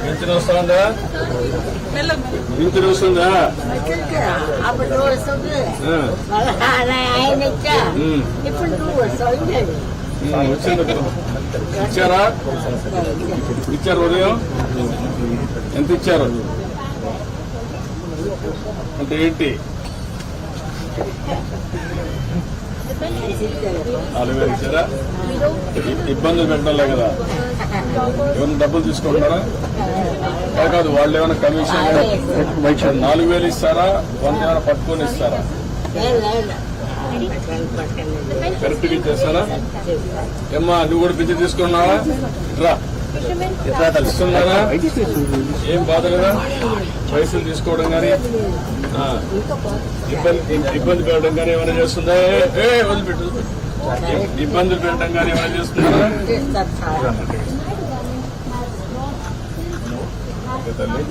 Pension వస్తుందా? Pension వస్తుందా? వచ్చింది. ఇచ్చారా? ఇచ్చారు. ఉదయం ఎంత ఇచ్చారు అంటే ఏంటి? 4,000 ఇచ్చారా? ఇబ్బందులు పెట్టాలే కదా. ఏమైనా డబ్బులు తీసుకుంటారా? కాదు, వాళ్ళు ఏమైనా కమిషన్ 4,000 ఇస్తారా? 100 ఏమైనా పట్టుకొని ఇస్తారా? కరెక్ట్గా ఇచ్చేస్తారా? ఏమ్మా నువ్వు కూడా పింఛన్ తీసుకున్నావా? ఇట్లా తెలుస్తున్నారా? ఏం బాధ కదా పైసలు తీసుకోవడం కానీ ఇబ్బంది పెట్టడం కానీ ఏమైనా చేస్తుందా? వదిలిపెట్టు. ఇబ్బందులు పెట్టడం కానీ ఏమైనా చేస్తున్నారా? తల్లి